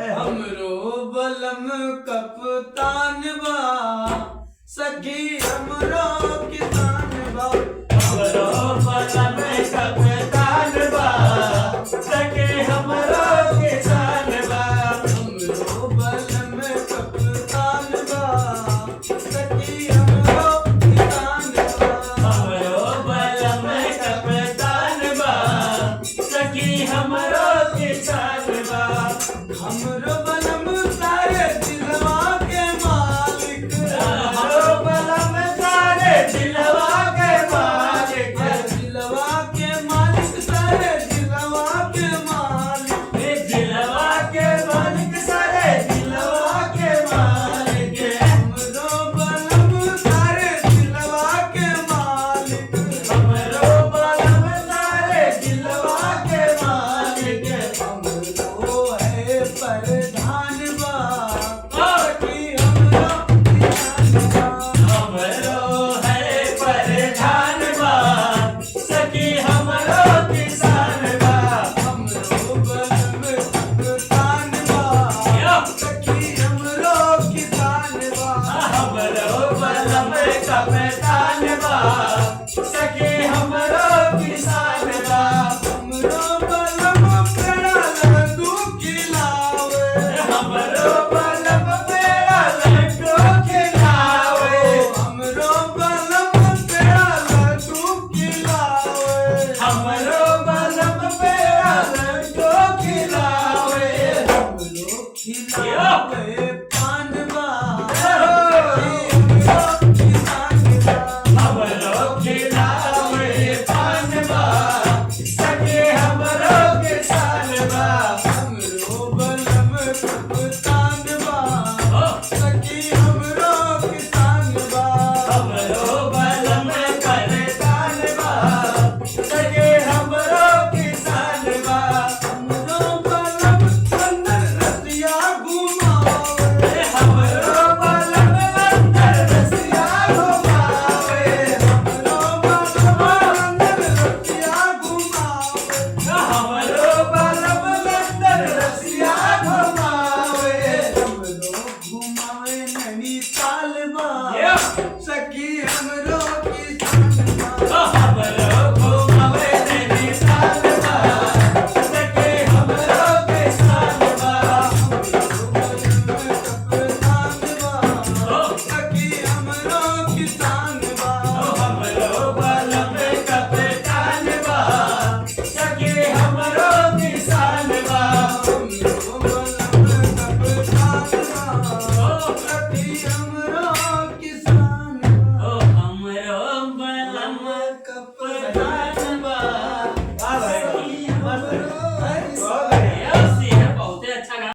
हमरो बलम कप्तान बा सखी हमरो किसान बा। हमरो बलम कप्तान बा सखी हमरो किसान बा। हमरो बलम कप्तान बा सखी हमरो किसान बा। हमरो बलम कप्तान बा सखी हमरो किसान बा। हमरो बलम सारे दिलवा के मालिक। हमरो बलम सारे दिलवा के मालिक। दिलवा के मालिक सारे दिलवा के मालिक। दिलवा के मालिक सारे दिलवा के मालिक। हमरो बलम सारे दिलवा के मालिक। हमरो बलम सारे दिलवा के मालिक। हमरो है प्रधान बा सखी हमरो किसान बा। हमरो है प्रधान बा सखी हमरो किसान बा। हमरो बलम कप्तान बा सखी हमरो किसान बा। हमरो बलम पेड़ा लड्डू खिलावे। हमरो बलम पेड़ा लड्डू खिलावे। हमरो बलम पेड़ा लड्डू खिलावे। हमरो खिलावे पान बा हमरो खिलावे पान बा सखी हमरो किसान बा। हमरो बलम कप्तान बा सखी हमरो किसान बा। हमरो बलम कप्तान बा सखी हमरो किसान बा। हमरो बलम अंदर रसिया घुमावे। हमरो बलम अंदर रसिया घुमावे। हमरो बलम अंदर रसिया घुमावे। हमरो बलम अंदर रसिया घुमावे। हमरो घुमावे नैनीताल बा सखी हमरो किसान बा। हमरो घुमावे नैनीताल बा सखी हमरो किसान बा। हमरो बलम कप्तान बा सखी हमरो किसान बा। हमरो बलम कप्तान बा सखी हमरो किसान बा। हमरो बलम कप्तान बा सखी हमरो किसान बा। हमरो बलम कप